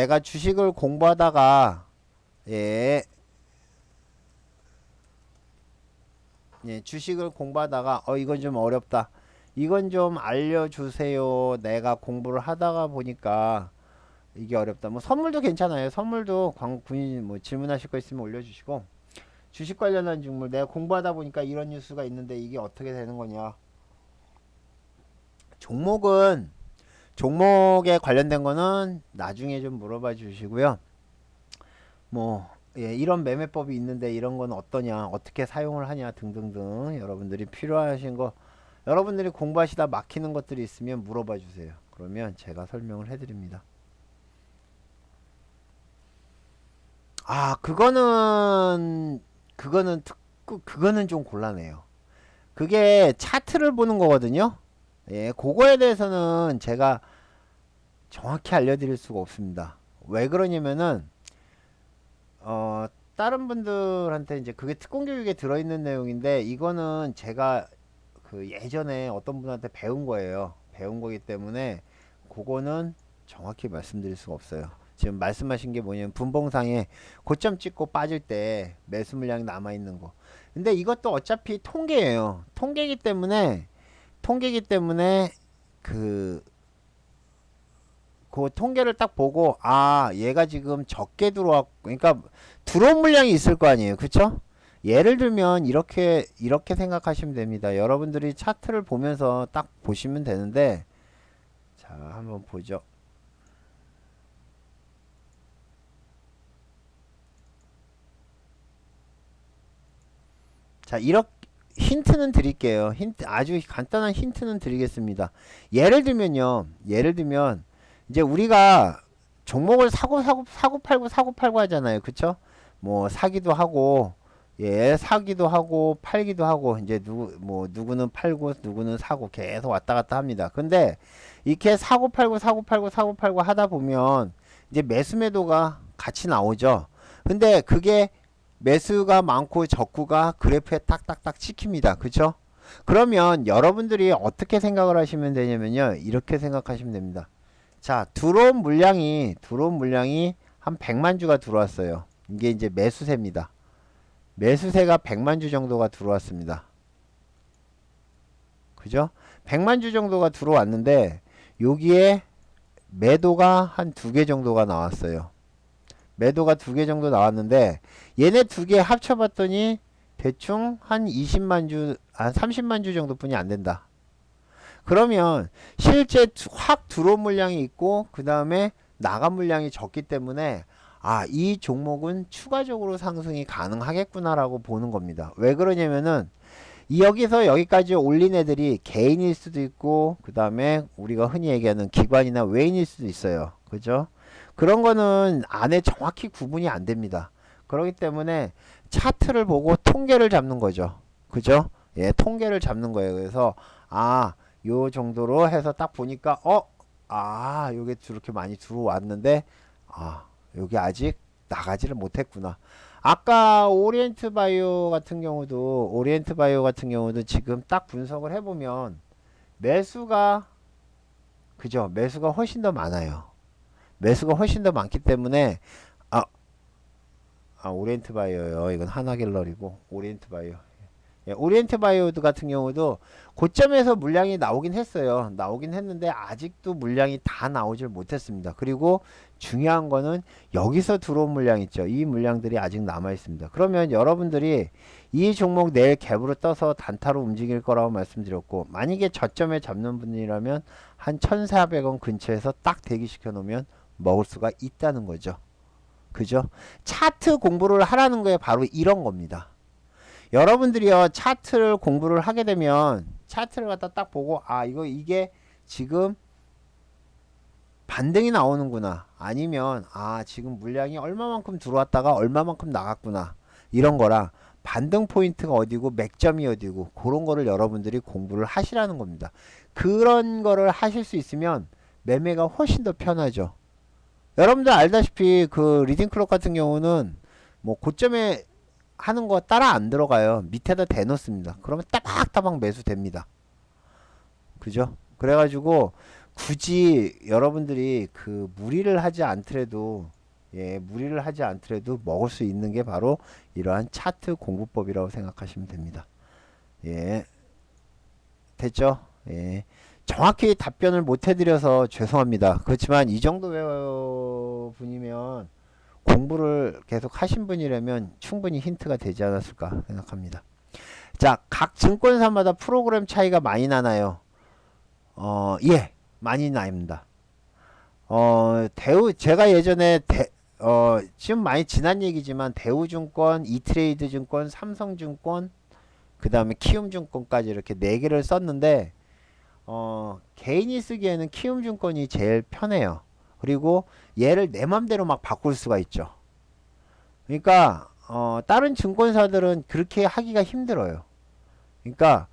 제가 주식을 공부하다가 예, 주식을 공부하다가 이건 좀 어렵다. 이건 좀 알려주세요. 내가 공부를 하다가 보니까 이게 어렵다. 뭐 선물도 괜찮아요. 선물도 군인 뭐 질문하실 거 있으면 올려주시고 주식 관련한 종목 내가 공부하다 보니까 이런 뉴스가 있는데 이게 어떻게 되는 거냐. 종목에 관련된 거는 나중에 좀 물어봐 주시고요. 뭐 이런 매매법이 있는데 이런 건 어떠냐, 어떻게 사용을 하냐 등등등 여러분들이 필요하신 거 여러분들이 공부하시다 막히는 것들이 있으면 물어봐 주세요. 그러면 제가 설명을 해드립니다. 그거는 좀 곤란해요. 그게 차트를 보는 거거든요. 그거에 대해서는 제가 정확히 알려드릴 수가 없습니다. 왜 그러냐면은 다른 분들한테 이제 그게 특공 교육에 들어있는 내용인데 이거는 제가 그 예전에 어떤 분한테 배운 거예요. 배운 거기 때문에 그거는 정확히 말씀드릴 수가 없어요. 지금 말씀하신 게 뭐냐면 분봉상에 고점 찍고 빠질 때 매수 물량이 남아 있는 거. 근데 이것도 어차피 통계예요. 통계기 때문에 그 통계를 딱 보고 얘가 지금 적게 들어왔고 그러니까 들어온 물량이 있을 거 아니에요. 그쵸? 예를 들면 이렇게 생각하시면 됩니다. 여러분들이 차트를 보면서 딱 보시면 되는데 자 한번 보죠. 자 이렇게 힌트는 드릴게요. 아주 간단한 힌트는 드리겠습니다. 예를 들면 이제 우리가 종목을 사고 팔고 하잖아요. 그쵸? 뭐 사기도 하고 팔기도 하고 이제 누구는 팔고 누구는 사고 계속 왔다 갔다 합니다. 근데 이렇게 사고 팔고 하다 보면 이제 매수매도가 같이 나오죠. 근데 그게 매수가 많고 적구가 그래프에 딱딱딱 찍힙니다. 그쵸? 그러면 여러분들이 어떻게 생각을 하시면 되냐면요. 이렇게 생각하시면 됩니다. 자, 들어온 물량이 한 100만 주가 들어왔어요. 이게 이제 매수세입니다. 매수세가 100만 주 정도가 들어왔습니다. 그죠? 100만 주 정도가 들어왔는데 여기에 매도가 한 2개 정도가 나왔어요. 매도가 2개 정도 나왔는데 얘네 2개 합쳐봤더니 대충 한 20만 주, 한 30만 주 정도뿐이 안 된다. 그러면 실제 확 들어온 물량이 있고 그 다음에 나간 물량이 적기 때문에 이 종목은 추가적으로 상승이 가능하겠구나라고 보는 겁니다. 왜 그러냐면은 여기서 여기까지 올린 애들이 개인일 수도 있고 그 다음에 우리가 흔히 얘기하는 기관이나 외인일 수도 있어요. 그죠? 그런 거는 안에 정확히 구분이 안 됩니다. 그렇기 때문에 차트를 보고 통계를 잡는 거죠. 그죠? 통계를 잡는 거예요. 그래서 요 정도로 해서 딱 보니까 요게 저렇게 많이 들어왔는데 여기 아직 나가지를 못했구나. 아까 오리엔트 바이오 같은 경우도 지금 딱 분석을 해보면 매수가 훨씬 더 많아요. 매수가 훨씬 더 많기 때문에 오리엔트 바이오요. 이건 하나갤러리고 오리엔트 바이오. 오리엔트 바이오드 같은 경우도 고점에서 물량이 나오긴 했어요. 나오긴 했는데 아직도 물량이 다 나오질 못했습니다. 그리고 중요한 거는 여기서 들어온 물량 있죠. 이 물량들이 아직 남아 있습니다. 그러면 여러분들이 이 종목 내일 갭으로 떠서 단타로 움직일 거라고 말씀드렸고 만약에 저점에 잡는 분이라면 한 1,400원 근처에서 딱 대기시켜 놓으면 먹을 수가 있다는 거죠. 그죠? 차트 공부를 하라는 거에 바로 이런 겁니다. 여러분들이요 차트를 공부를 하게 되면 차트를 갖다 딱 보고 이게 지금 반등이 나오는구나 아니면 지금 물량이 얼마만큼 들어왔다가 얼마만큼 나갔구나 이런 거랑 반등 포인트가 어디고 맥점이 어디고 그런 거를 여러분들이 공부를 하시라는 겁니다. 그런 거를 하실 수 있으면 매매가 훨씬 더 편하죠. 여러분들 알다시피 그 리딩클럽 같은 경우는 뭐 고점에 하는 거 따라 안 들어가요. 밑에다 대놓습니다. 그러면 따박따박 매수됩니다. 그죠? 그래가지고 굳이 여러분들이 그 무리를 하지 않더라도 무리를 하지 않더라도 먹을 수 있는 게 바로 이러한 차트 공부법이라고 생각하시면 됩니다. 예, 됐죠? 예. 정확히 답변을 못 해드려서 죄송합니다. 그렇지만 이 정도 분이면 공부를 계속 하신 분이라면 충분히 힌트가 되지 않았을까 생각합니다. 자, 각 증권사마다 프로그램 차이가 많이 나나요? 예, 많이 납니다. 제가 예전에 지금 많이 지난 얘기지만 대우증권, 이트레이드증권, 삼성증권, 그 다음에 키움증권까지 이렇게 4개를 썼는데 개인이 쓰기에는 키움증권이 제일 편해요. 그리고 얘를 내 맘대로 막 바꿀 수가 있죠. 그러니까 다른 증권사들은 그렇게 하기가 힘들어요. 그러니까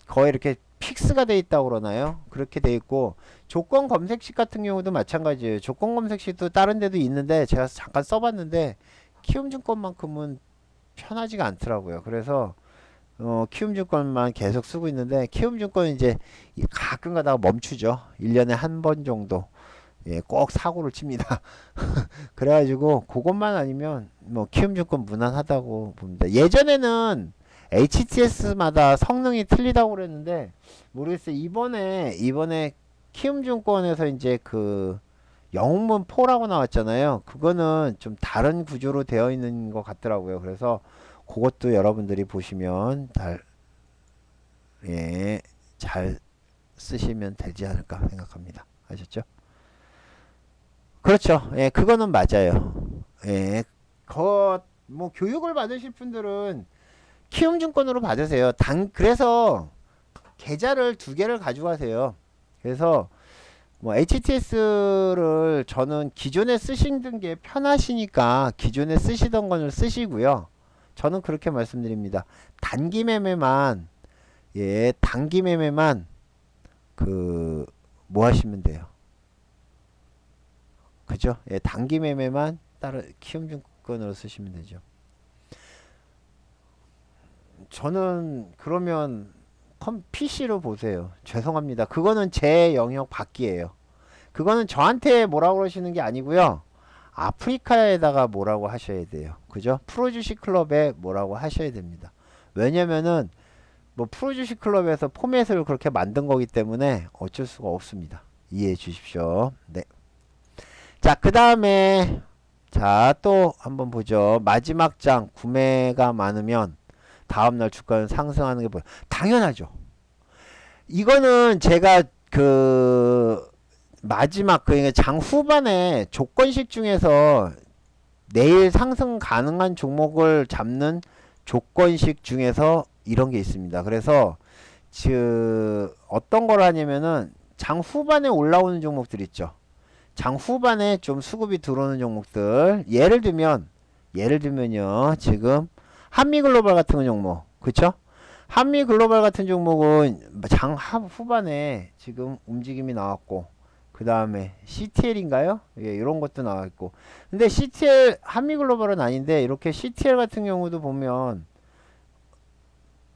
거의 이렇게 픽스가 돼 있다고 그러나요? 그렇게 돼 있고 조건 검색식 같은 경우도 마찬가지예요. 조건 검색식도 다른 데도 있는데 제가 잠깐 써봤는데 키움증권만큼은 편하지가 않더라고요. 그래서 키움증권만 계속 쓰고 있는데 키움증권은 이제 가끔 가다가 멈추죠. 1년에 한 번 정도. 예, 꼭 사고를 칩니다. 그래가지고 그것만 아니면 뭐 키움증권 무난하다고 봅니다. 예전에는 HTS마다 성능이 틀리다고 그랬는데 모르겠어요. 이번에 키움증권에서 이제 그 영웅문 4라고 나왔잖아요. 그거는 좀 다른 구조로 되어 있는 것 같더라고요. 그래서 그것도 여러분들이 보시면 잘 쓰시면 되지 않을까 생각합니다. 아셨죠? 그렇죠. 예, 그거는 맞아요. 예, 뭐 교육을 받으실 분들은 키움증권으로 받으세요. 그래서 계좌를 2개를 가져가세요. 그래서 뭐 HTS를 저는 기존에 쓰시는 게 편하시니까 기존에 쓰시던 거를 쓰시고요. 저는 그렇게 말씀드립니다. 단기 매매만 뭐 하시면 돼요. 그죠? 예, 단기 매매만 따로 키움증권으로 쓰시면 되죠. 저는 그러면 PC로 보세요. 죄송합니다. 그거는 제 영역 밖이에요. 그거는 저한테 뭐라고 그러시는 게 아니고요. 아프리카에다가 뭐라고 하셔야 돼요. 그죠? 프로주식 클럽에 뭐라고 하셔야 됩니다. 왜냐면은 뭐 프로주식 클럽에서 포맷을 그렇게 만든 거기 때문에 어쩔 수가 없습니다. 이해해 주십시오. 네. 자, 그 다음에 자, 또 한번 보죠. 마지막 장 구매가 많으면 다음날 주가는 상승하는 게 보여. 당연하죠. 이거는 제가 마지막 그러니까 장 후반에 조건식 중에서 내일 상승 가능한 종목을 잡는 조건식 중에서 이런 게 있습니다. 그래서 어떤 걸 하냐면은 장 후반에 올라오는 종목들 있죠. 장 후반에 좀 수급이 들어오는 종목들 예를 들면요 지금 한미글로벌 같은 종목 그쵸? 한미글로벌 같은 종목은 장 후반에 지금 움직임이 나왔고 그 다음에 CTL인가요? 예, 이런 것도 나와있고 근데 CTL 한미글로벌은 아닌데 이렇게 CTL 같은 경우도 보면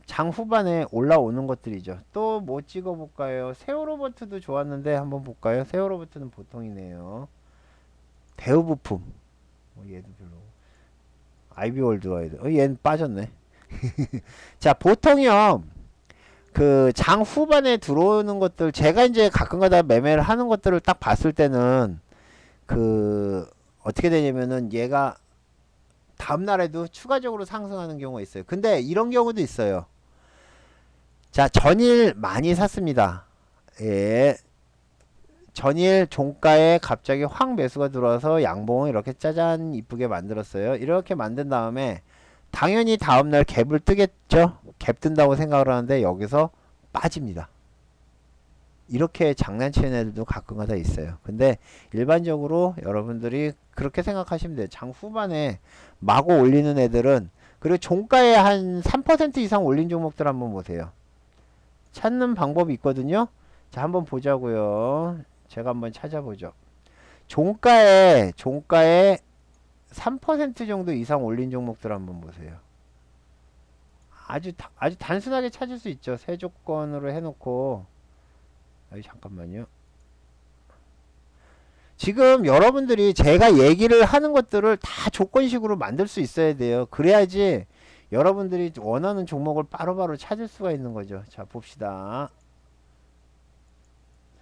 장 후반에 올라오는 것들이죠. 또 뭐 찍어볼까요? 세오로버트도 좋았는데 한번 볼까요? 세오로버트는 보통이네요. 대우부품 얘도 별로 아이비월드 얘는 빠졌네. 자 보통이요 그 장 후반에 들어오는 것들 제가 이제 가끔가다 매매를 하는 것들을 딱 봤을 때는 어떻게 되냐면은 얘가 다음날에도 추가적으로 상승하는 경우가 있어요. 근데 이런 경우도 있어요. 자 전일 많이 샀습니다. 예, 전일 종가에 갑자기 확 매수가 들어와서 양봉을 이렇게 짜잔 이쁘게 만들었어요. 이렇게 만든 다음에 당연히 다음날 갭을 뜨겠죠. 갭 뜬다고 생각을 하는데 여기서 빠집니다. 이렇게 장난치는 애들도 가끔가다 있어요. 근데 일반적으로 여러분들이 그렇게 생각하시면 돼요. 장 후반에 마구 올리는 애들은 그리고 종가에 한 3% 이상 올린 종목들 한번 보세요. 찾는 방법이 있거든요. 자 한번 보자고요. 제가 한번 찾아보죠. 종가에 3% 정도 이상 올린 종목들 한번 보세요. 아주 단순하게 찾을 수 있죠. 세 조건으로 해놓고 잠깐만요. 지금 여러분들이 제가 얘기를 하는 것들을 다 조건식으로 만들 수 있어야 돼요. 그래야지 여러분들이 원하는 종목을 바로바로 찾을 수가 있는 거죠. 자, 봅시다.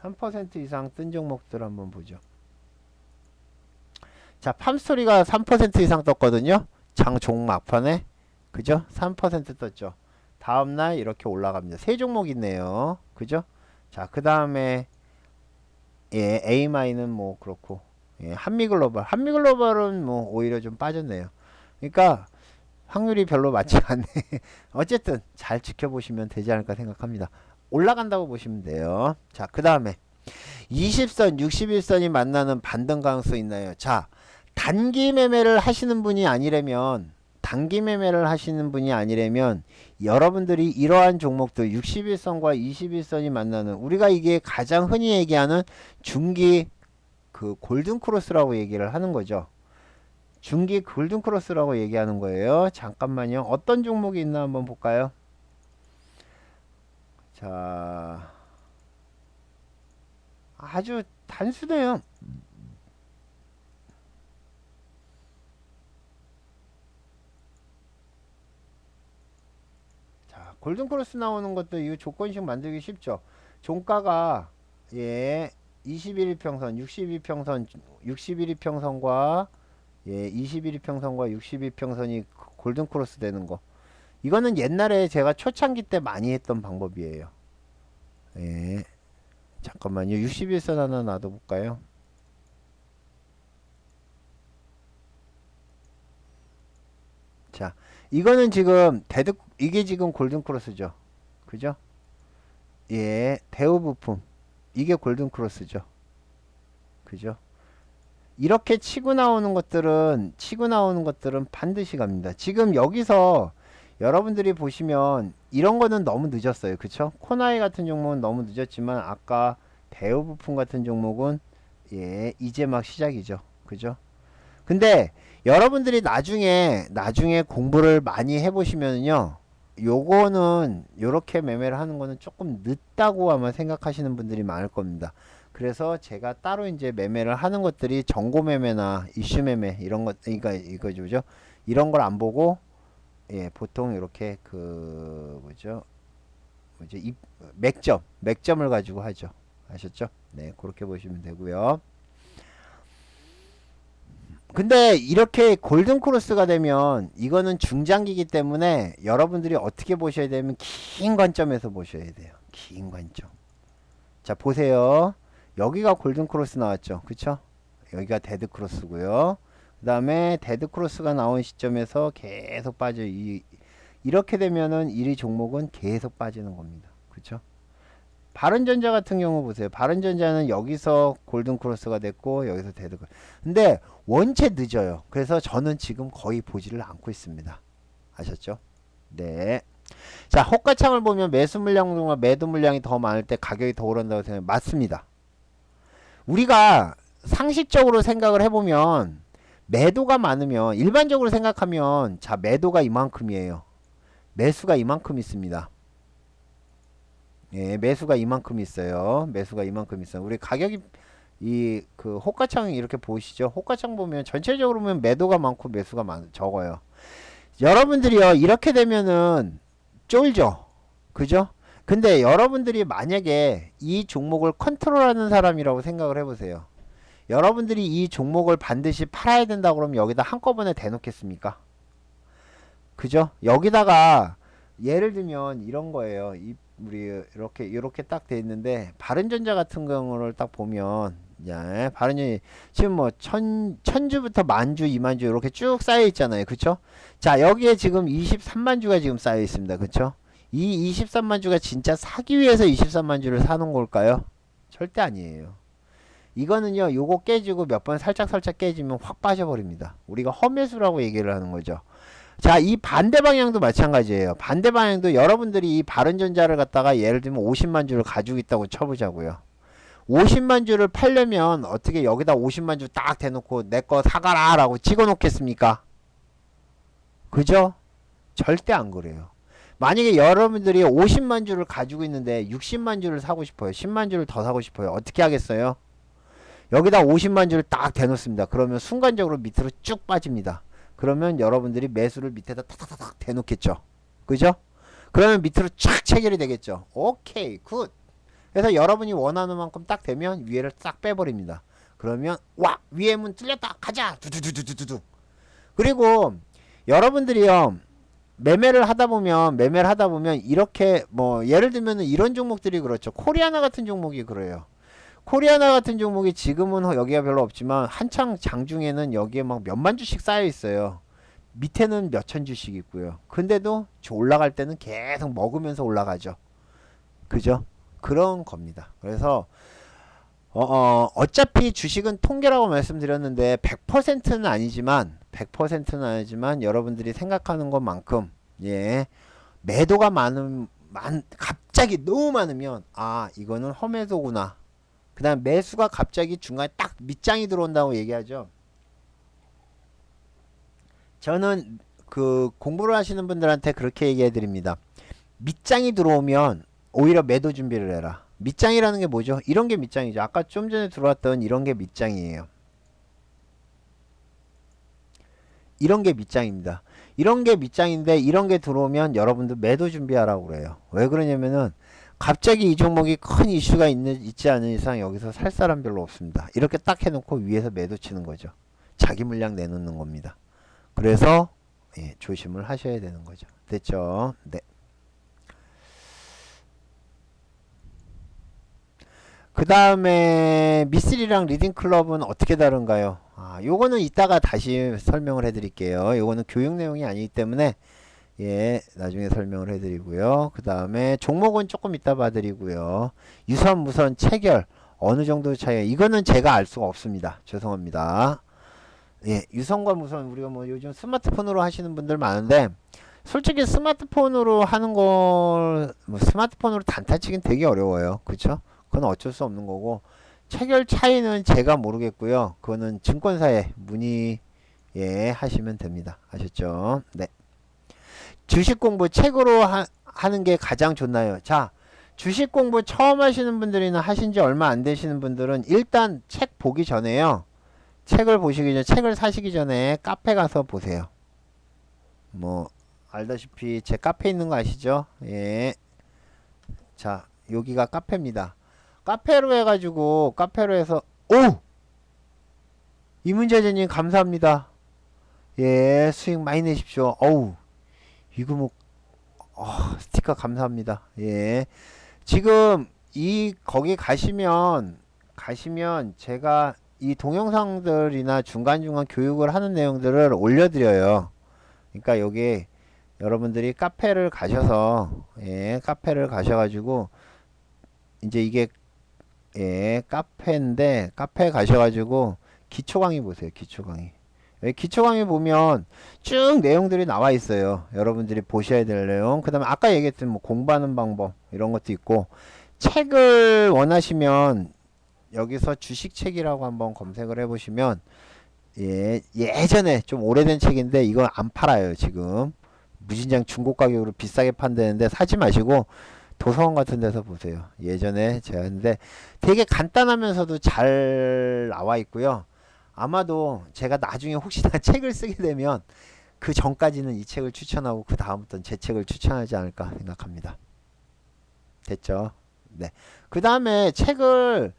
3% 이상 뜬 종목들 한번 보죠. 자, 팜스토리가 3% 이상 떴거든요. 종 막판에. 그죠? 3% 떴죠. 다음날 이렇게 올라갑니다. 세 종목 있네요. 그죠? 자, 그 다음에 예, AMI는 뭐 그렇고, 예, 한미글로벌. 한미글로벌은 뭐 오히려 좀 빠졌네요. 그러니까 확률이 별로 맞지 않네. 어쨌든 잘 지켜보시면 되지 않을까 생각합니다. 올라간다고 보시면 돼요. 자, 그 다음에 20선, 61선이 만나는 반등 가능성 있나요? 자, 단기 매매를 하시는 분이 아니라면 여러분들이 이러한 종목들 61선과 21선이 만나는, 우리가 이게 가장 흔히 얘기하는 중기 그 골든크로스라고 얘기를 하는 거죠. 중기 골든크로스라고 얘기하는 거예요. 잠깐만요. 어떤 종목이 있나 한번 볼까요? 자, 아주 단순해요. 자, 골든크로스 나오는 것도 이 조건식 만들기 쉽죠. 종가가 예 21일평선, 62평선, 61일평선과 예 21일평선과 62평선이 골든크로스 되는 거. 이거는 옛날에 제가 초창기 때 많이 했던 방법이에요. 예. 잠깐만요. 61선 하나 놔둬볼까요? 자, 이거는 지금 이게 지금 골든크로스죠. 그죠? 예, 대우부품. 이게 골든크로스죠. 그죠? 이렇게 치고 나오는 것들은 반드시 갑니다. 지금 여기서 여러분들이 보시면 이런 거는 너무 늦었어요. 그쵸? 코나이 같은 종목은 너무 늦었지만 아까 대우부품 같은 종목은 예, 이제 막 시작이죠. 그죠? 근데 여러분들이 나중에 공부를 많이 해보시면요, 요거는 요렇게 매매를 하는 거는 조금 늦다고 아마 생각하시는 분들이 많을 겁니다. 그래서 제가 따로 이제 매매를 하는 것들이 정고 매매나 이슈 매매 이런 것, 그러니까 이거죠. 이런 걸 안 보고 예, 보통 이렇게 그 맥점을 가지고 하죠. 아셨죠? 네, 그렇게 보시면 되고요. 근데 이렇게 골든크로스가 되면 이거는 중장기이기 때문에 여러분들이 어떻게 보셔야 되면 긴 관점에서 보셔야 돼요. 긴 관점. 자, 보세요. 여기가 골든크로스 나왔죠. 그쵸? 여기가 데드크로스고요. 그 다음에 데드크로스가 나온 시점에서 계속 빠져. 이렇게 되면은 이 종목은 계속 빠지는 겁니다. 그쵸? 바른전자 같은 경우 보세요. 바른전자는 여기서 골든크로스가 됐고 여기서 데드크로스. 근데 원체 늦어요. 그래서 저는 지금 거의 보지를 않고 있습니다. 아셨죠? 네. 자, 호가창을 보면 매수 물량과 매도 물량이 더 많을 때 가격이 더 오른다고 생각해요. 맞습니다. 우리가 상식적으로 생각을 해보면 매도가 많으면, 일반적으로 생각하면, 자, 매도가 이만큼이에요. 매수가 이만큼 있습니다. 예, 매수가 이만큼 있어요. 매수가 이만큼 있어요. 우리 가격이 그 호가창 이렇게 보이시죠? 호가창 보면 전체적으로 보면 매도가 많고 매수가 적어요. 여러분들이요, 이렇게 되면은 쫄죠. 그죠? 근데 여러분들이 만약에 이 종목을 컨트롤하는 사람이라고 생각을 해보세요. 여러분들이 이 종목을 반드시 팔아야 된다 그러면 여기다 한꺼번에 대놓겠습니까? 그죠? 여기다가 예를 들면 이런 거예요. 우리 이렇게 딱 돼 있는데, 바른전자 같은 경우를 딱 보면, 야, 바른전자 지금 뭐 천주부터 만주, 이만주 이렇게 쭉 쌓여 있잖아요. 그쵸? 자, 여기에 지금 23만 주가 지금 쌓여 있습니다. 그쵸? 이 23만 주가 진짜 사기 위해서 23만 주를 사는 걸까요? 절대 아니에요. 이거는요, 요거 깨지고 몇 번 살짝 깨지면 확 빠져버립니다. 우리가 허매수라고 얘기를 하는 거죠. 자, 이 반대 방향도 마찬가지예요. 반대 방향도 여러분들이 이 바른전자를 갖다가 예를 들면 50만 주를 가지고 있다고 쳐보자고요. 50만 주를 팔려면 어떻게 여기다 50만 주 딱 대놓고 내 거 사가라 라고 찍어 놓겠습니까? 그죠? 절대 안 그래요. 만약에 여러분들이 50만 주를 가지고 있는데 60만 주를 사고 싶어요. 10만 주를 더 사고 싶어요. 어떻게 하겠어요? 여기다 50만 주를 딱 대놓습니다. 그러면 순간적으로 밑으로 쭉 빠집니다. 그러면 여러분들이 매수를 밑에다 탁탁탁 대놓겠죠. 그죠? 그러면 밑으로 쫙 체결이 되겠죠. 오케이, 굿. 그래서 여러분이 원하는 만큼 딱 되면 위에를 싹 빼버립니다. 그러면 와, 위에 문 뚫렸다, 가자, 두두두두두두. 그리고 여러분들이요, 매매를 하다 보면 이렇게 뭐 예를 들면 이런 종목들이 그렇죠. 코리아나 같은 종목이 그래요. 코리아나 같은 종목이 지금은 여기가 별로 없지만 한창 장중에는 여기에 막 몇만 주씩 쌓여 있어요. 밑에는 몇천 주씩 있고요. 근데도 올라갈 때는 계속 먹으면서 올라가죠. 그죠? 그런 겁니다. 그래서 어차피 주식은 통계라고 말씀드렸는데 100%는 아니지만 여러분들이 생각하는 것만큼 예, 매도가 갑자기 너무 많으면 아, 이거는 험매도구나. 그 다음 매수가 갑자기 중간에 딱 밑장이 들어온다고 얘기하죠. 저는 그 공부를 하시는 분들한테 그렇게 얘기해 드립니다. 밑장이 들어오면 오히려 매도 준비를 해라. 밑장이라는 게 뭐죠? 이런 게 밑장이죠. 아까 좀 전에 들어왔던 이런 게 밑장이에요. 이런 게 밑장입니다. 이런 게 밑장인데 이런 게 들어오면 여러분들 매도 준비하라고 그래요. 왜 그러냐면은 갑자기 이 종목이 큰 이슈가 있지 않은 이상 여기서 살 사람 별로 없습니다. 이렇게 딱 해놓고 위에서 매도 치는 거죠. 자기 물량 내놓는 겁니다. 그래서 예, 조심을 하셔야 되는 거죠. 됐죠? 네. 그 다음에 미쓰리랑 리딩클럽은 어떻게 다른가요? 요거는 이따가 다시 설명을 해드릴게요. 요거는 교육 내용이 아니기 때문에 예, 나중에 설명을 해드리고요. 그 다음에 종목은 조금 이따 봐드리고요. 유선, 무선, 체결 어느 정도 차이? 이거는 제가 알 수가 없습니다. 죄송합니다. 예, 유선과 무선 우리가 뭐 요즘 스마트폰으로 하시는 분들 많은데 솔직히 스마트폰으로 하는 걸 뭐 스마트폰으로 단타치긴 되게 어려워요. 그쵸? 그건 어쩔 수 없는 거고 체결 차이는 제가 모르겠고요. 그거는 증권사에 문의 예, 하시면 됩니다. 아셨죠? 네. 주식 공부 책으로 하는 게 가장 좋나요? 자, 주식 공부 처음 하시는 분들이나 하신 지 얼마 안 되시는 분들은 일단 책 보기 전에요. 책을 보시기 전에, 책을 사시기 전에 카페 가서 보세요. 뭐, 알다시피 제 카페 있는 거 아시죠? 예. 자, 여기가 카페입니다. 카페로 해가지고, 카페로 해서, 오! 이문재재님 감사합니다. 예, 수익 많이 내십시오. 어우, 이거 뭐, 스티커 감사합니다. 예. 지금, 거기 가시면 제가 이 동영상들이나 중간중간 교육을 하는 내용들을 올려드려요. 그러니까 여기 여러분들이 카페를 가셔서, 예, 카페를 가셔가지고, 이제 이게, 예, 카페인데, 카페 가셔가지고, 기초 강의 보세요, 기초 강의. 기초 강의 보면 쭉 내용들이 나와 있어요. 여러분들이 보셔야 될 내용. 그 다음에 아까 얘기했던 뭐 공부하는 방법, 이런 것도 있고, 책을 원하시면, 여기서 주식책이라고 한번 검색을 해보시면, 예, 예전에 좀 오래된 책인데, 이건 안 팔아요, 지금. 무진장 중고 가격으로 비싸게 판다는데, 사지 마시고, 도서관 같은 데서 보세요. 예전에 제가 했는데 되게 간단하면서도 잘 나와 있고요. 아마도 제가 나중에 혹시나 책을 쓰게 되면 그 전까지는 이 책을 추천하고 그 다음부터는 제 책을 추천하지 않을까 생각합니다. 됐죠? 네. 그 다음에 책을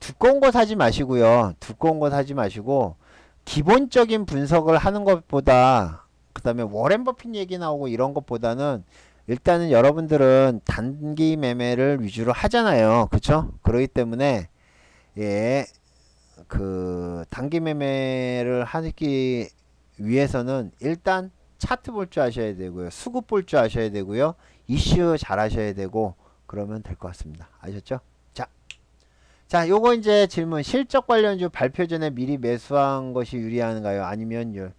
두꺼운 거 사지 마시고요. 두꺼운 거 사지 마시고 기본적인 분석을 하는 것보다 그 다음에 워렌 버핏 얘기 나오고 이런 것보다는 일단은 여러분들은 단기 매매를 위주로 하잖아요. 그쵸? 그렇기 때문에 예, 그 단기 매매를 하기 위해서는 일단 차트 볼 줄 아셔야 되고요. 수급 볼 줄 아셔야 되고요. 이슈 잘 하셔야 되고 그러면 될 것 같습니다. 아셨죠? 자, 요거 이제 질문. 실적 관련주 발표 전에 미리 매수한 것이 유리한가요? 아니면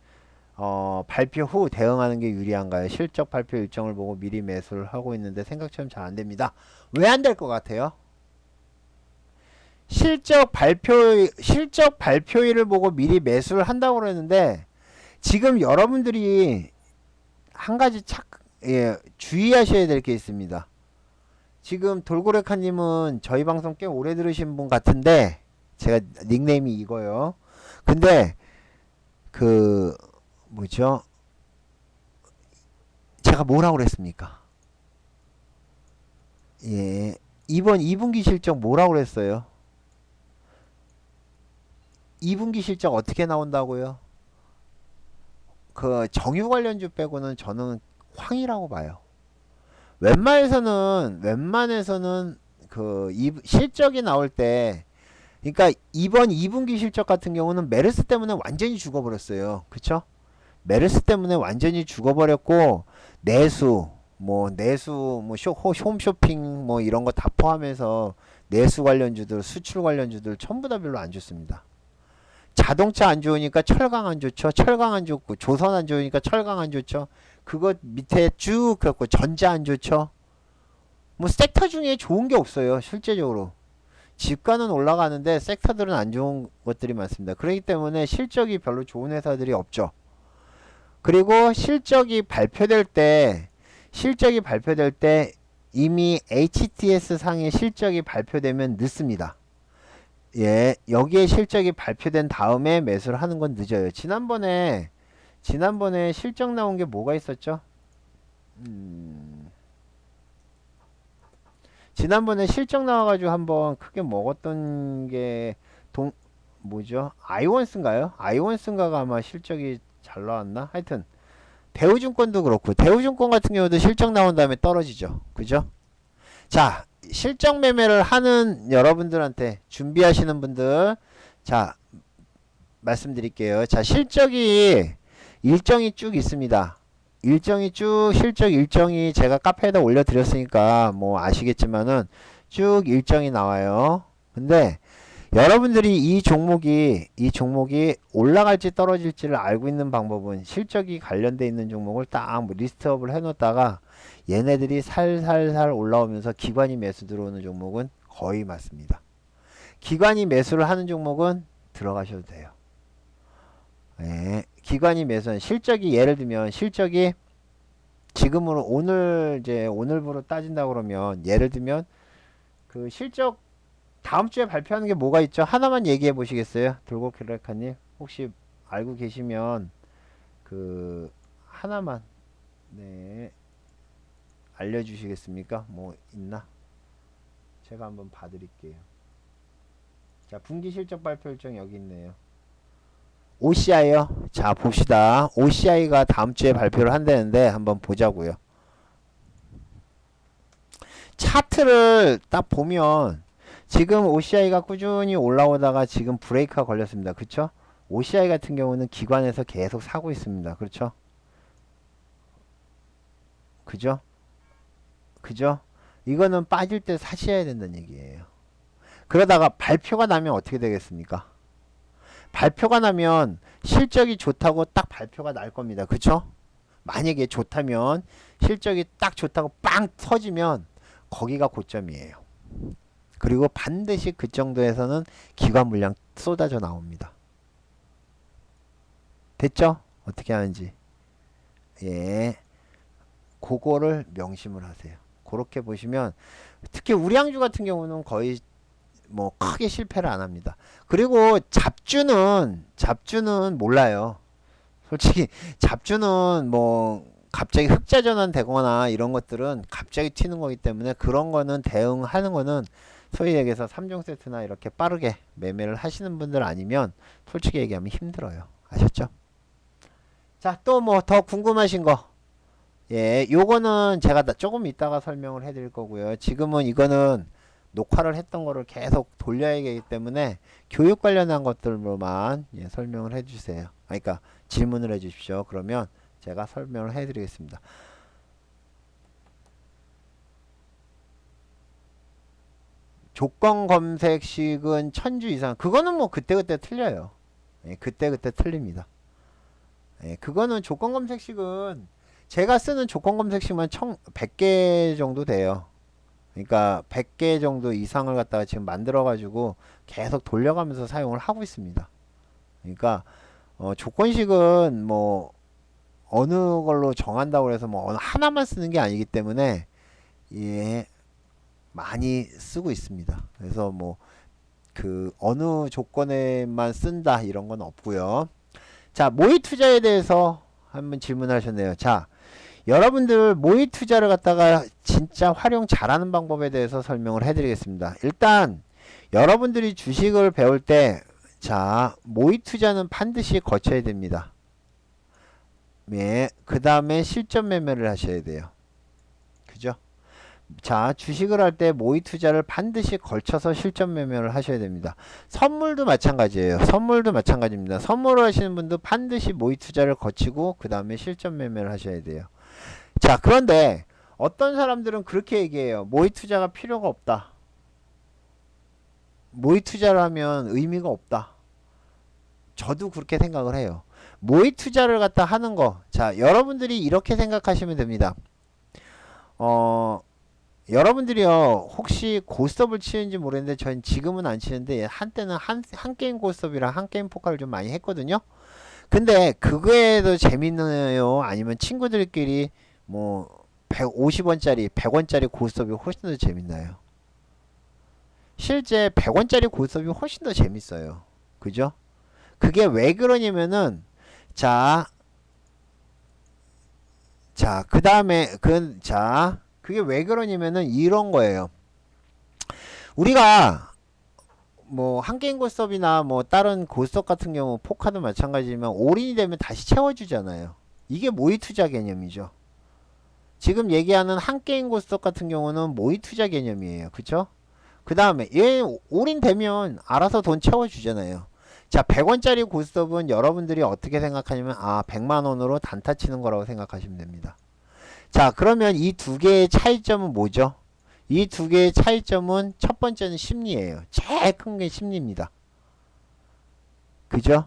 발표 후 대응하는 게 유리한가요? 실적 발표 일정을 보고 미리 매수를 하고 있는데 생각처럼 잘 안됩니다. 왜 안 될 것 같아요? 실적 발표일을 보고 미리 매수를 한다고 그러는데 지금 여러분들이 한 가지 예, 주의하셔야 될 게 있습니다. 지금 돌고래카님은 저희 방송 꽤 오래 들으신 분 같은데 제가 닉네임이 이거요. 근데 그 뭐죠? 제가 뭐라고 그랬습니까? 예. 이번 2분기 실적 뭐라고 그랬어요? 2분기 실적 어떻게 나온다고요? 그 정유 관련주 빼고는 저는 황이라고 봐요. 웬만해서는 실적이 나올 때, 그러니까 이번 2분기 실적 같은 경우는 메르스 때문에 완전히 죽어버렸어요. 그쵸? 메르스 때문에 완전히 죽어버렸고, 홈쇼핑, 뭐 이런 거 다 포함해서 내수 관련주들, 수출 관련주들 전부 다 별로 안 좋습니다. 자동차 안 좋으니까 철강 안 좋죠. 철강 안 좋고, 조선 안 좋으니까 철강 안 좋죠. 그거 밑에 쭉 그렇고, 전자 안 좋죠. 뭐 섹터 중에 좋은 게 없어요. 실제적으로. 집가는 올라가는데 섹터들은 안 좋은 것들이 많습니다. 그렇기 때문에 실적이 별로 좋은 회사들이 없죠. 그리고 실적이 발표될 때 이미 HTS 상의 실적이 발표되면 늦습니다. 예, 여기에 실적이 발표된 다음에 매수를 하는 건 늦어요. 지난번에 실적 나온 게 뭐가 있었죠? 지난번에 실적 나와가지고 한번 크게 먹었던 게 뭐죠? 아이원스인가요? 아이원스인가가 아마 실적이 잘 나왔나? 하여튼 대우증권도 그렇고 대우증권 같은 경우도 실적 나온 다음에 떨어지죠. 그죠? 자, 실적 매매를 하는 여러분들한테 준비하시는 분들, 자, 말씀드릴게요. 자, 일정이 쭉 있습니다. 실적 일정이 제가 카페에다 올려드렸으니까 뭐 아시겠지만은 쭉 일정이 나와요. 근데 여러분들이 이 종목이 올라갈지 떨어질지를 알고 있는 방법은 실적이 관련돼 있는 종목을 딱 리스트업을 해놓다가 얘네들이 살살살 올라오면서 기관이 매수 들어오는 종목은 거의 맞습니다. 기관이 매수를 하는 종목은 들어가셔도 돼요. 예, 기관이 매수한 실적이 예를 들면 실적이 지금으로 오늘부로 따진다 그러면 예를 들면 그 실적 다음 주에 발표하는 게 뭐가 있죠? 하나만 얘기해 보시겠어요? 돌고킬레카님 혹시 알고 계시면 그 하나만 네 알려주시겠습니까? 뭐 있나? 제가 한번 봐드릴게요. 자, 분기 실적 발표 일정 여기 있네요. OCI요? 자, 봅시다. OCI가 다음 주에 발표를 한다는데 한번 보자고요. 차트를 딱 보면 지금 OCI가 꾸준히 올라오다가 지금 브레이크가 걸렸습니다. 그쵸? OCI 같은 경우는 기관에서 계속 사고 있습니다. 그렇죠? 그죠? 그죠? 이거는 빠질 때 사셔야 된다는 얘기예요. 그러다가 발표가 나면 어떻게 되겠습니까? 발표가 나면 실적이 좋다고 딱 발표가 날 겁니다. 그쵸? 만약에 좋다면 실적이 딱 좋다고 빵 터지면 거기가 고점이에요. 그리고 반드시 그 정도에서는 기관 물량 쏟아져 나옵니다. 됐죠? 어떻게 하는지. 예. 그거를 명심을 하세요. 그렇게 보시면 특히 우량주 같은 경우는 거의 뭐 크게 실패를 안 합니다. 그리고 잡주는 몰라요. 솔직히 잡주는 뭐 갑자기 흑자 전환 되거나 이런 것들은 갑자기 튀는 거기 때문에 그런 거는 대응하는 거는 소위 얘기해서 3종 세트나 이렇게 빠르게 매매를 하시는 분들 아니면 솔직히 얘기하면 힘들어요. 아셨죠? 자, 또 뭐 더 궁금하신 거. 예, 요거는 제가 조금 이따가 설명을 해드릴 거고요. 지금은 이거는 녹화를 했던 거를 계속 돌려야 하기 때문에 교육 관련한 것들로만 설명을 해주세요. 그러니까 질문을 해주십시오. 그러면 제가 설명을 해드리겠습니다. 조건 검색식은 1000주 이상. 그거는 뭐 그때그때 틀려요. 예, 그때그때 틀립니다. 예, 그거는 조건 검색식은 제가 쓰는 조건 검색식만 100개 정도 돼요. 그러니까 100개 정도 이상을 갖다가 지금 만들어 가지고 계속 돌려가면서 사용을 하고 있습니다. 그러니까 조건식은 뭐 어느 걸로 정한다고 해서 뭐 어느 하나만 쓰는 게 아니기 때문에 예, 많이 쓰고 있습니다. 그래서 뭐 그 어느 조건에만 쓴다 이런 건 없고요. 자, 모의 투자에 대해서 한번 질문하셨네요. 자, 여러분들 모의 투자를 갖다가 진짜 활용 잘하는 방법에 대해서 설명을 해드리겠습니다. 일단 여러분들이 주식을 배울 때, 자, 모의 투자는 반드시 거쳐야 됩니다. 예, 그 다음에 실전 매매를 하셔야 돼요. 그죠? 자, 주식을 할 때 모의 투자를 반드시 걸쳐서 실전 매매를 하셔야 됩니다. 선물도 마찬가지예요. 선물도 마찬가지입니다. 선물을 하시는 분도 반드시 모의 투자를 거치고 그 다음에 실전 매매를 하셔야 돼요. 자, 그런데 어떤 사람들은 그렇게 얘기해요. 모의 투자가 필요가 없다. 모의 투자를 하면 의미가 없다. 저도 그렇게 생각을 해요. 모의 투자를 갖다 하는 거, 자, 여러분들이 이렇게 생각하시면 됩니다. 여러분들이요, 혹시 고스톱을 치는지 모르겠는데 저는 지금은 안 치는데 한때는 한 게임 고스톱이랑 한 게임 포카를 좀 많이 했거든요. 근데 그거에도 재밌네요. 아니면 친구들끼리 뭐 150원짜리 100원짜리 고스톱이 훨씬 더 재밌나요? 실제 100원짜리 고스톱이 훨씬 더 재밌어요. 그죠? 그게 왜 그러냐면은, 자, 그 다음에 그게 왜 그러냐면은 이런 거예요. 우리가 뭐 한게임 고스톱이나 뭐 다른 고스톱 같은 경우 포카도 마찬가지지만 올인이 되면 다시 채워주잖아요. 이게 모의 투자 개념이죠. 지금 얘기하는 한게임 고스톱 같은 경우는 모의 투자 개념이에요. 그쵸? 그 다음에 얘 올인 되면 알아서 돈 채워주잖아요. 자, 100원짜리 고스톱은 여러분들이 어떻게 생각하냐면, 아, 100만원으로 단타 치는 거라고 생각하시면 됩니다. 자, 그러면 이 두 개의 차이점은 뭐죠? 이 두 개의 차이점은 첫 번째는 심리예요. 제일 큰 게 심리입니다. 그죠?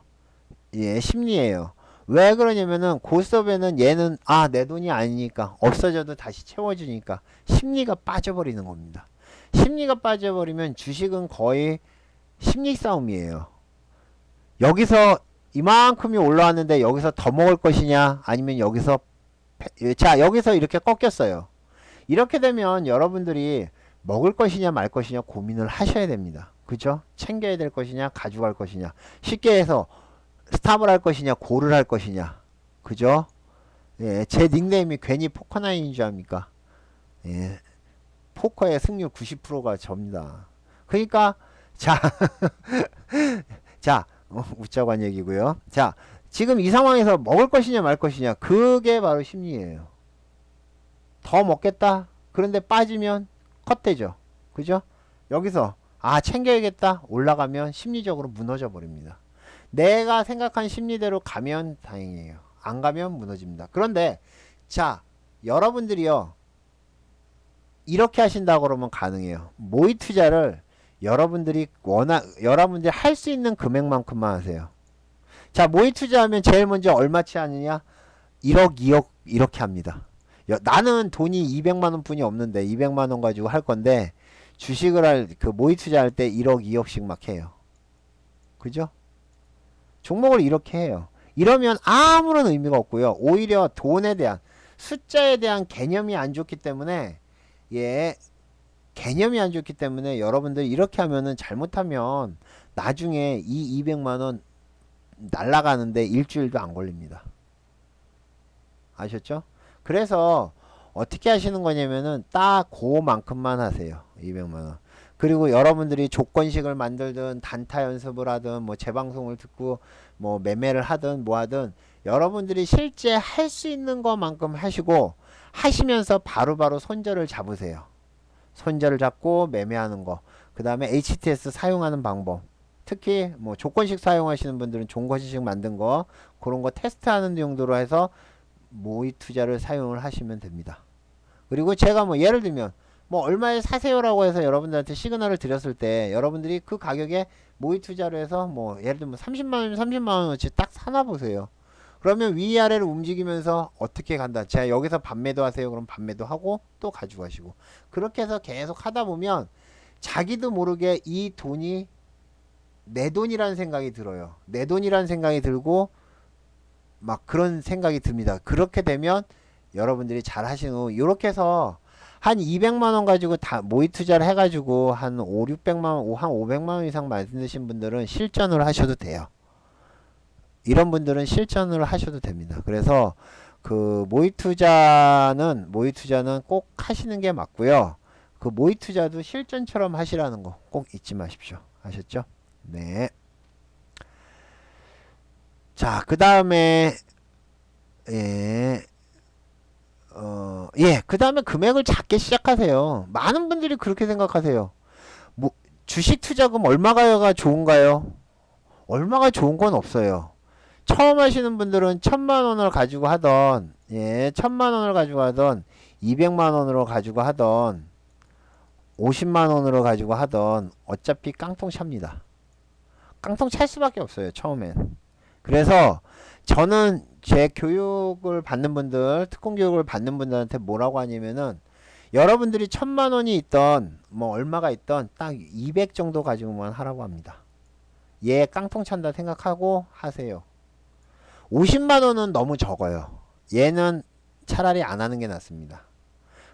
예, 심리예요. 왜 그러냐면은 고스톱에는 얘는 내 돈이 아니니까 없어져도 다시 채워주니까 심리가 빠져버리는 겁니다. 심리가 빠져버리면 주식은 거의 심리 싸움이에요. 여기서 이만큼이 올라왔는데 여기서 더 먹을 것이냐 아니면 여기서 여기서 이렇게 꺾였어요. 이렇게 되면 여러분들이 먹을 것이냐 말 것이냐 고민을 하셔야 됩니다. 그죠? 챙겨야 될 것이냐 가져갈 것이냐, 쉽게 해서 스탑을 할 것이냐 골을 할 것이냐. 그죠? 예, 제 닉네임이 괜히 포커나인인 줄 압니까? 예, 포커의 승률 90%가 접니다. 그러니까 자 자, 웃자고 한 얘기고요. 자, 지금 이 상황에서 먹을 것이냐 말 것이냐, 그게 바로 심리예요. 더 먹겠다. 그런데 빠지면 컷되죠. 그죠? 여기서 챙겨야겠다. 올라가면 심리적으로 무너져 버립니다. 내가 생각한 심리대로 가면 다행이에요. 안 가면 무너집니다. 그런데 자, 여러분들이요, 이렇게 하신다고 그러면 가능해요. 모의 투자를 여러분들이 할 수 있는 금액만큼만 하세요. 자, 모의 투자하면 제일 먼저 얼마치 하느냐? 1억, 2억 이렇게 합니다. 나는 돈이 200만원 뿐이 없는데 200만원 가지고 할 건데 주식을 그 모의 투자할 때 1억, 2억씩 막 해요. 그죠? 종목을 이렇게 해요. 이러면 아무런 의미가 없고요. 오히려 돈에 대한, 숫자에 대한 개념이 안 좋기 때문에, 개념이 안 좋기 때문에 여러분들 이렇게 하면은, 잘못하면 나중에 이 200만원 날라가는데 일주일도 안 걸립니다. 아셨죠? 그래서 어떻게 하시는 거냐면은 딱 그만큼만 하세요. 200만원. 그리고 여러분들이 조건식을 만들든 단타 연습을 하든 뭐 재방송을 듣고 뭐 매매를 하든 뭐 하든 여러분들이 실제 할 수 있는 것만큼 하시고, 하시면서 바로바로 손절을 잡으세요. 손절을 잡고 매매하는 거, 그 다음에 HTS 사용하는 방법, 특히 뭐 조건식 사용하시는 분들은 종거식 만든 거, 그런 거 테스트하는 용도로 해서 모의 투자를 사용을 하시면 됩니다. 그리고 제가 뭐 예를 들면 뭐 얼마에 사세요라고 해서 여러분들한테 시그널을 드렸을 때 여러분들이 그 가격에 모의 투자로 해서 뭐 예를 들면 30만원이면 30만원어치 딱 사나 보세요. 그러면 위아래를 움직이면서 어떻게 간다. 제가 여기서 반매도 하세요. 그럼 반매도 하고 또 가지고 가시고. 그렇게 해서 계속 하다 보면 자기도 모르게 이 돈이 내 돈이라는 생각이 들어요. 내 돈이라는 생각이 들고 막 그런 생각이 듭니다. 그렇게 되면 여러분들이 잘 하시는 후, 이렇게 해서 한 200만원 가지고 다 모의 투자를 해가지고 한 5, 600만원, 한 500만원 이상 만드신 분들은 실전을 하셔도 돼요. 이런 분들은 실전을 하셔도 됩니다. 그래서 그 모의 투자는 꼭 하시는 게 맞고요. 그 모의 투자도 실전처럼 하시라는 거 꼭 잊지 마십시오. 아셨죠? 네. 자, 그 다음에 그 다음에 금액을 작게 시작하세요. 많은 분들이 그렇게 생각하세요. 뭐 주식 투자금 얼마가 좋은가요? 얼마가 좋은 건 없어요. 처음 하시는 분들은 1000만원을 가지고 하던 1000만원을 가지고 하던 200만원으로 가지고 하던 50만원으로 가지고 하던 어차피 깡통 찹니다. 깡통 찰 수밖에 없어요. 처음엔. 그래서 저는 제 교육을 받는 분들, 특공 교육을 받는 분들한테 뭐라고 하냐면은 여러분들이 1000만원이 있던 뭐 얼마가 있던 딱 200 정도 가지고만 하라고 합니다. 얘 깡통 찬다 생각하고 하세요. 50만원은 너무 적어요. 얘는 차라리 안 하는 게 낫습니다.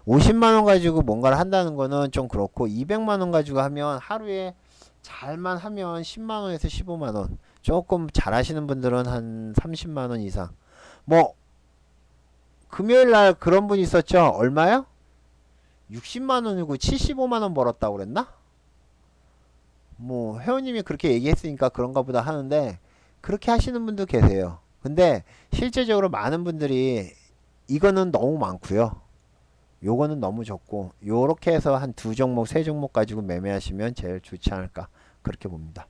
50만원 가지고 뭔가를 한다는 거는 좀 그렇고 200만원 가지고 하면 하루에 잘만 하면 10만원에서 15만원, 조금 잘 하시는 분들은 한 30만원 이상. 뭐 금요일날 그런 분 있었죠. 얼마요? 60만원이고 75만원 벌었다고 그랬나? 뭐 회원님이 그렇게 얘기했으니까 그런가 보다 하는데 그렇게 하시는 분도 계세요. 근데 실제적으로 많은 분들이 이거는 너무 많고요, 요거는 너무 적고, 요렇게 해서 한 두 종목 세 종목 가지고 매매하시면 제일 좋지 않을까 그렇게 봅니다.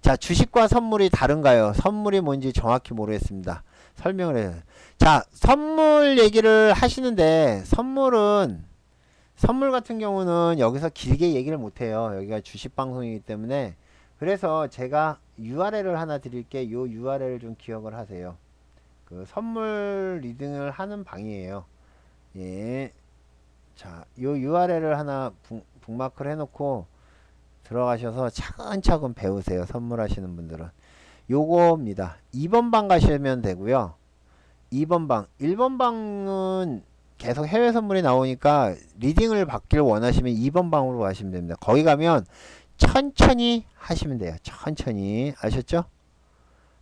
자, 주식과 선물이 다른가요? 선물이 뭔지 정확히 모르겠습니다. 설명을 해요. 자, 선물 얘기를 하시는데 선물 같은 경우는 여기서 길게 얘기를 못해요. 여기가 주식 방송이기 때문에. 그래서 제가 URL을 하나 드릴게. 요 URL을 좀 기억을 하세요. 그 선물 리딩을 하는 방이에요. 예. 자, 요 URL을 하나 북마크를 해놓고 들어가셔서 차근차근 배우세요. 선물하시는 분들은. 요겁니다. 2번 방 가시면 되고요. 2번 방. 1번 방은 계속 해외 선물이 나오니까 리딩을 받길 원하시면 2번 방으로 가시면 됩니다. 거기 가면 천천히 하시면 돼요. 천천히. 아셨죠?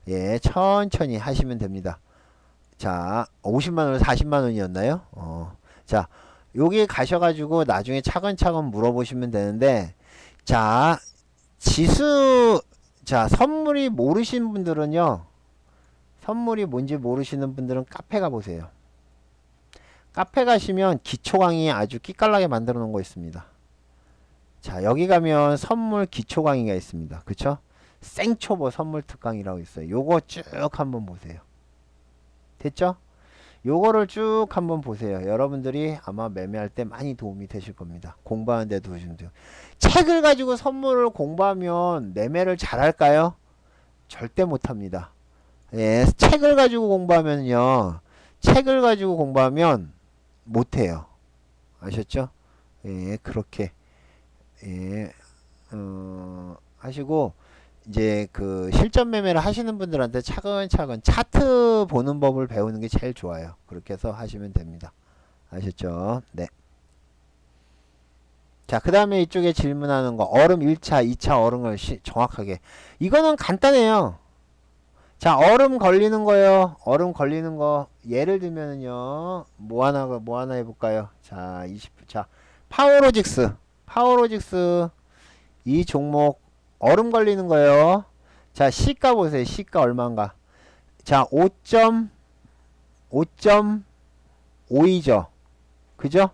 예, 천천히 하시면 됩니다. 자, 50만원, 40만원이었나요? 자, 여기 가셔가지고 나중에 차근차근 물어보시면 되는데, 자, 선물이 모르시는 분들은요, 선물이 뭔지 모르시는 분들은 카페 가보세요. 카페 가시면 기초 강의 아주 끼깔나게 만들어 놓은 거 있습니다. 자, 여기 가면 선물 기초 강의가 있습니다. 그쵸? 생초보 선물 특강이라고 있어요. 요거 쭉 한번 보세요. 됐죠? 요거를 쭉 한번 보세요. 여러분들이 아마 매매할 때 많이 도움이 되실 겁니다. 공부하는 데 도와주면 돼요. 책을 가지고 선물을 공부하면 매매를 잘할까요? 절대 못합니다. 예, 책을 가지고 공부하면요, 책을 가지고 공부하면 못해요. 아셨죠? 예, 그렇게 하시고, 이제 그 실전 매매를 하시는 분들한테 차근차근 차트 보는 법을 배우는 게 제일 좋아요. 그렇게 해서 하시면 됩니다. 아셨죠? 네. 자, 그 다음에 이쪽에 질문하는 거, 얼음 1차, 2차 얼음을 정확하게. 이거는 간단해요. 자, 얼음 걸리는 거요. 얼음 걸리는 거. 예를 들면은요, 뭐 하나 해볼까요? 자, 파워로직스. 이 종목, 얼음 걸리는 거요. 자, 시가 보세요. 시가 얼마인가? 자, 5.5이죠. 그죠?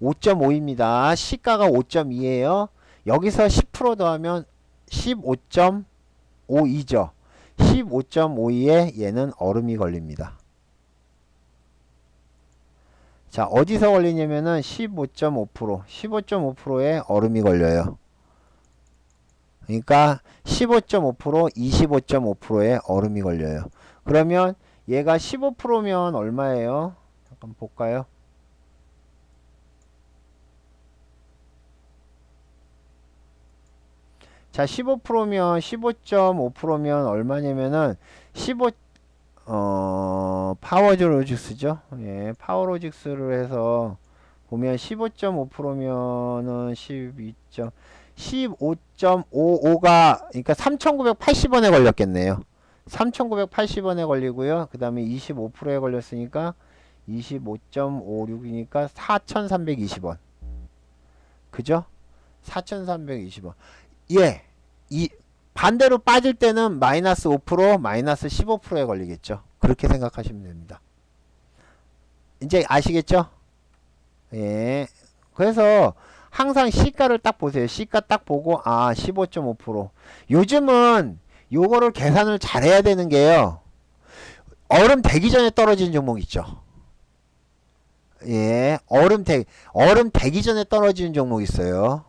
5.5입니다. 시가가 5.2에요. 여기서 10% 더하면 15.52죠. 15.52에 얘는 얼음이 걸립니다. 자, 어디서 걸리냐면은 15.5%, 15.5%에 얼음이 걸려요. 그러니까 15.5%, 25.5%에 얼음이 걸려요. 그러면 얘가 15%면 얼마예요? 잠깐 볼까요? 자, 15%면 15.5%면 얼마냐면은 15 파워로직스죠. 예, 파워로직스를 해서 보면 15.5%면은 15.55가 그러니까 3,980원에 걸렸겠네요. 3,980원에 걸리고요. 그 다음에 25%에 걸렸으니까 25.56이니까 4,320원. 그죠? 4,320원. 예. 이 반대로 빠질 때는 마이너스 5%, 마이너스 15%에 걸리겠죠. 그렇게 생각하시면 됩니다. 이제 아시겠죠? 예. 그래서 항상 시가를 딱 보세요. 시가 딱 보고 15.5%. 요즘은 요거를 계산을 잘해야 되는 게요. 얼음 되기 전에 떨어지는 종목 있죠. 예. 얼음 되기 전에 떨어지는 종목 있어요.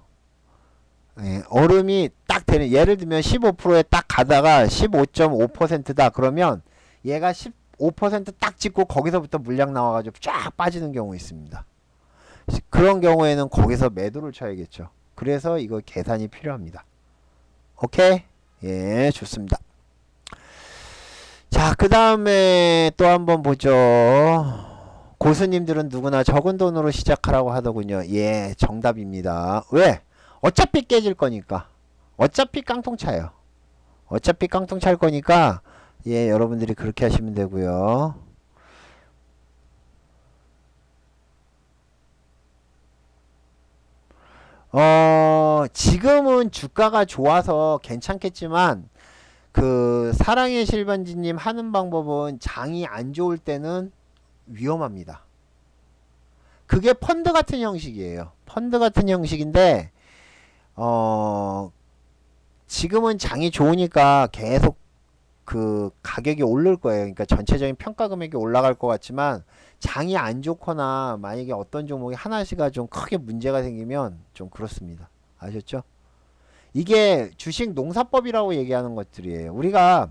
예, 얼음이 딱 되는, 예를 들면 15%에 딱 가다가 15.5%다 그러면 얘가 15%딱 찍고 거기서부터 물량 나와가지고 쫙 빠지는 경우 있습니다. 그런 경우에는 거기서 매도를 쳐야겠죠. 그래서 이거 계산이 필요합니다. 오케이? 예, 좋습니다. 자, 그 다음에 또 한번 보죠. 고수님들은 누구나 적은 돈으로 시작하라고 하더군요. 예, 정답입니다. 왜? 어차피 깨질 거니까. 어차피 깡통 차요. 어차피 깡통 찰 거니까 예, 여러분들이 그렇게 하시면 되고요. 지금은 주가가 좋아서 괜찮겠지만 그 사랑의 실반지님 하는 방법은 장이 안 좋을 때는 위험합니다. 그게 펀드 같은 형식이에요. 펀드 같은 형식인데 지금은 장이 좋으니까 계속 그 가격이 오를 거예요. 그러니까 전체적인 평가 금액이 올라갈 것 같지만 장이 안 좋거나 만약에 어떤 종목이 하나씩가 좀 크게 문제가 생기면 좀 그렇습니다. 아셨죠? 이게 주식 농사법이라고 얘기하는 것들이에요. 우리가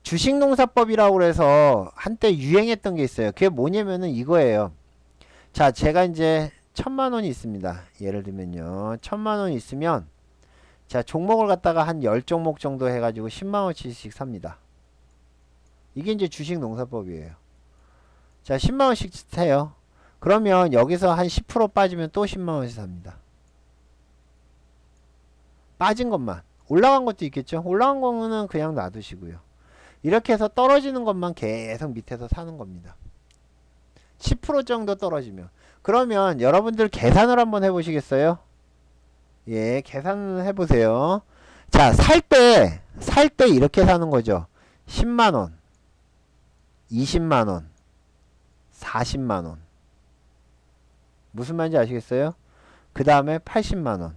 주식 농사법이라고 해서 한때 유행했던 게 있어요. 그게 뭐냐면은 이거예요. 자, 제가 이제 1,000만원이 있습니다. 예를 들면요. 1,000만원이 있으면 자, 종목을 갖다가 한 10종목 정도 해가지고 10만원치씩 삽니다. 이게 이제 주식 농사법이에요. 자, 10만원씩 사요. 그러면 여기서 한 10% 빠지면 또 10만원씩 삽니다. 빠진 것만. 올라간 것도 있겠죠. 올라간 거는 그냥 놔두시고요. 이렇게 해서 떨어지는 것만 계속 밑에서 사는 겁니다. 10% 정도 떨어지면. 그러면 여러분들 계산을 한번 해보시겠어요? 예, 계산을 해보세요. 자, 살 때 이렇게 사는 거죠. 10만원, 20만원, 40만원. 무슨 말인지 아시겠어요? 그 다음에 80만원.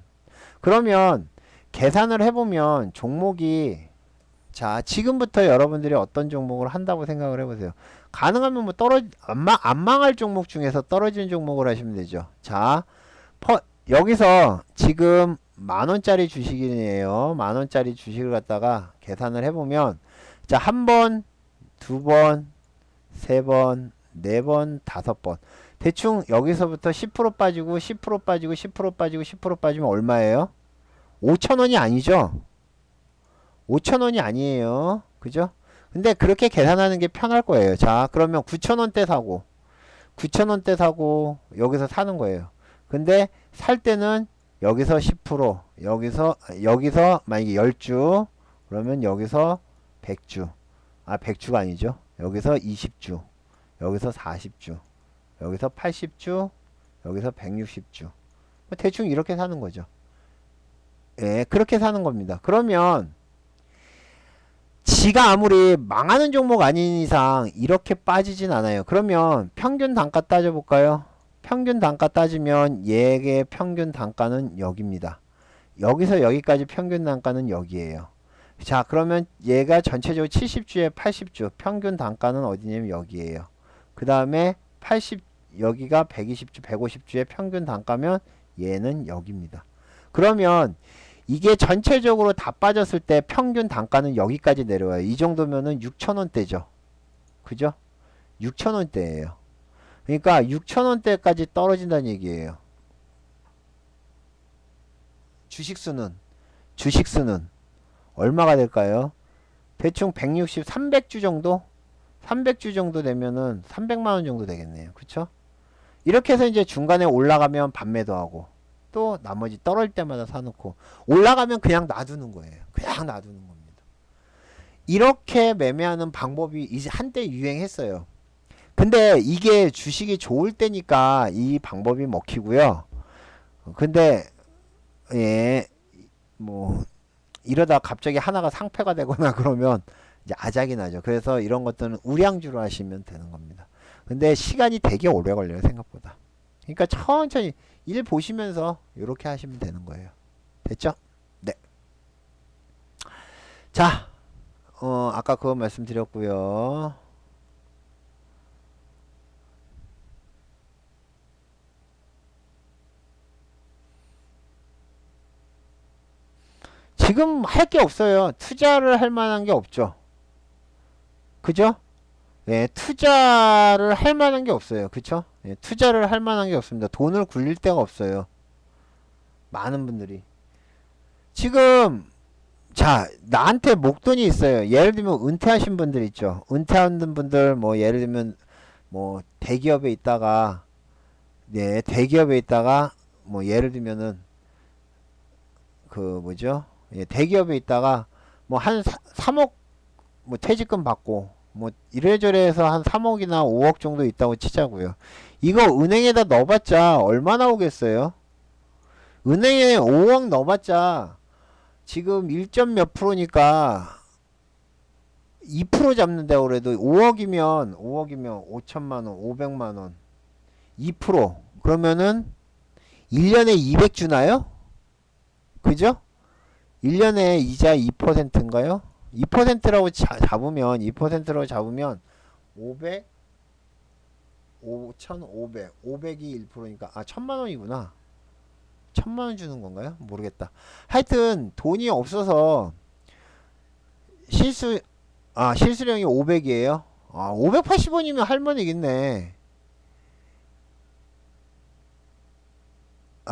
그러면 계산을 해보면 종목이 자, 지금부터 여러분들이 어떤 종목을 한다고 생각을 해보세요. 가능하면 뭐 안 망할 종목 중에서 떨어지는 종목을 하시면 되죠. 자, 여기서 지금 만원짜리 주식이에요. 만원짜리 주식을 갖다가 계산을 해보면 자, 한 번, 두 번, 세 번, 네 번, 다섯 번. 대충 여기서부터 10% 빠지고 10% 빠지고 10% 빠지고 10% 빠지면 얼마예요? 5,000원이 아니죠? 5,000원이 아니에요. 그죠? 근데 그렇게 계산하는 게 편할 거예요. 자, 그러면 9,000원대 사고 9,000원대 사고 여기서 사는 거예요. 근데 살 때는 여기서 10%, 여기서 만약에 10주, 그러면 여기서 100주. 100주가 아니죠. 여기서 20주, 여기서 40주, 여기서 80주, 여기서 160주. 대충 이렇게 사는 거죠. 예, 그렇게 사는 겁니다. 그러면 지가 아무리 망하는 종목 아닌 이상 이렇게 빠지진 않아요. 그러면 평균 단가 따져볼까요? 평균 단가 따지면 얘의 평균 단가는 여기입니다. 여기서 여기까지 평균 단가는 여기에요. 자, 그러면 얘가 전체적으로 70주에 80주 평균 단가는 어디냐면 여기에요. 그 다음에 80 여기가 120주 150주의 평균 단가면 얘는 여기입니다. 그러면 이게 전체적으로 다 빠졌을 때 평균 단가는 여기까지 내려와요. 이 정도면은 6,000원대죠. 그죠? 6,000원대예요. 그러니까 6,000원대까지 떨어진다는 얘기예요. 주식수는 얼마가 될까요? 대충 160, 300주 정도? 300주 정도 되면은 300만원 정도 되겠네요. 그쵸? 이렇게 해서 이제 중간에 올라가면 반매도하고 또 나머지 떨어질 때마다 사놓고 올라가면 그냥 놔두는 거예요. 그냥 놔두는 겁니다. 이렇게 매매하는 방법이 이제 한때 유행했어요. 근데 이게 주식이 좋을 때니까 이 방법이 먹히고요. 근데 예, 뭐 이러다 갑자기 하나가 상패가 되거나 그러면 이제 아작이 나죠. 그래서 이런 것들은 우량주로 하시면 되는 겁니다. 근데 시간이 되게 오래 걸려요, 생각보다. 그러니까 천천히 일 보시면서 이렇게 하시면 되는 거예요. 됐죠? 네. 자, 아까 그거 말씀드렸고요. 지금 할 게 없어요. 투자를 할 만한 게 없죠. 그죠? 예, 투자를 할 만한 게 없어요. 그쵸? 예, 투자를 할 만한 게 없습니다. 돈을 굴릴 데가 없어요. 많은 분들이. 지금, 자, 나한테 목돈이 있어요. 예를 들면 은퇴하신 분들 있죠. 은퇴하는 분들, 뭐, 예를 들면, 뭐, 대기업에 있다가, 네, 대기업에 있다가, 뭐, 예를 들면은, 그, 뭐죠? 예, 대기업에 있다가, 뭐, 한 3억, 뭐, 퇴직금 받고, 뭐 이래저래 해서 한 3억이나 5억 정도 있다고 치자고요. 이거 은행에다 넣어봤자 얼마나 오겠어요? 은행에 5억 넣어봤자 지금 1점 몇 프로니까 2% 잡는다고 그래도 5억이면 5천만원 500만원 2% 그러면은 1년에 200 주나요? 그죠? 1년에 이자 2%인가요? 2%라고 잡으면 2%라고 잡으면 500 5,500 500이 1%니까 1,000만원이구나. 1,000만원 주는 건가요? 모르겠다. 하여튼 돈이 없어서 실수령이 500이에요. 580원이면 할머니겠네.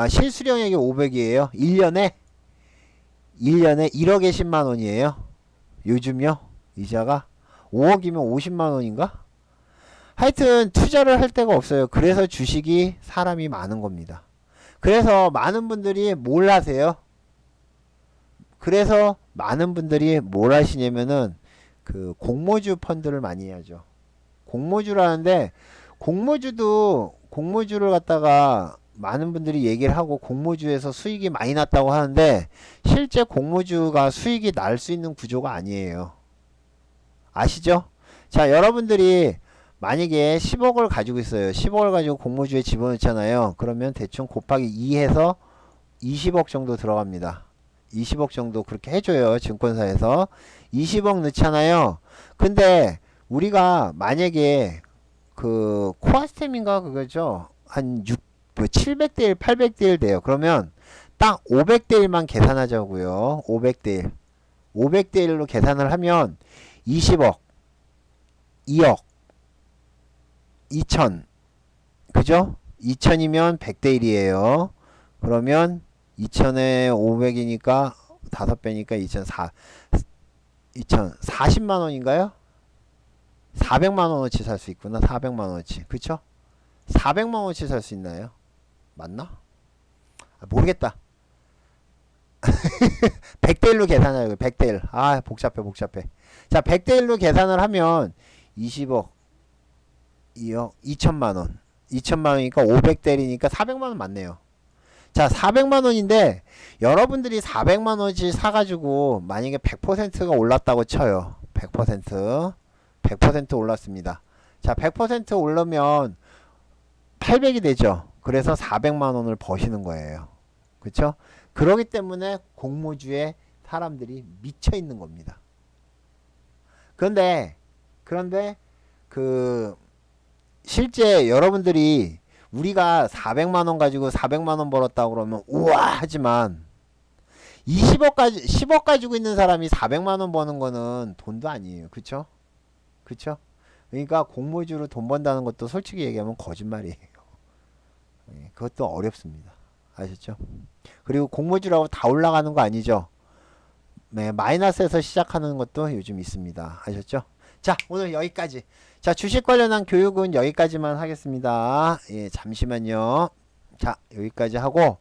실수령액이 500이에요. 1년에 1억에 10만원이에요. 요즘요 이자가 5억이면 50만원인가? 하여튼 투자를 할 데가 없어요. 그래서 주식이 사람이 많은 겁니다. 그래서 많은 분들이 뭘 하세요? 그래서 많은 분들이 뭘 하시냐면은 그 공모주 펀드를 많이 하죠. 공모주라는데 공모주를 갖다가 많은 분들이 얘기를 하고 공모주에서 수익이 많이 났다고 하는데 실제 공모주가 수익이 날 수 있는 구조가 아니에요. 아시죠? 자, 여러분들이 만약에 10억을 가지고 있어요. 10억을 가지고 공모주에 집어넣잖아요. 그러면 대충 곱하기 2 해서 20억 정도 들어갑니다. 20억 정도 그렇게 해줘요. 증권사에서. 20억 넣잖아요. 근데 우리가 만약에 그 코아스템인가 그거죠. 한 700대 1, 800대 1 돼요. 그러면 딱 500대 1만 계산하자고요. 500대 1. 500대 1로 계산을 하면 20억, 2억, 2천. 그죠? 2천이면 100대 1이에요. 그러면 2천에 500이니까 5배니까 40만원인가요? 400만원어치 살 수 있구나. 400만원어치. 그쵸? 400만원어치 살 수 있나요? 맞나? 모르겠다. 100대 1로 계산해요. 100대 1. 복잡해. 자, 100대 1로 계산을 하면 20억, 2억, 2천만원. 2천만원이니까 500대 1이니까 400만원 맞네요. 자, 400만원인데 여러분들이 400만원어치 사가지고 만약에 100%가 올랐다고 쳐요. 100% 올랐습니다. 자, 100% 오르면 800이 되죠. 그래서 400만원을 버시는 거예요. 그쵸? 그러기 때문에 공모주에 사람들이 미쳐 있는 겁니다. 그런데 실제 여러분들이 우리가 400만원 가지고 400만원 벌었다고 그러면 우와 하지만 10억 가지고 있는 사람이 400만원 버는 거는 돈도 아니에요. 그쵸? 그러니까 공모주로 돈 번다는 것도 솔직히 얘기하면 거짓말이에요. 그것도 어렵습니다. 아셨죠? 그리고 공모주라고 다 올라가는 거 아니죠? 네, 마이너스에서 시작하는 것도 요즘 있습니다. 아셨죠? 자, 오늘 여기까지. 자, 주식 관련한 교육은 여기까지만 하겠습니다. 예, 잠시만요. 자, 여기까지 하고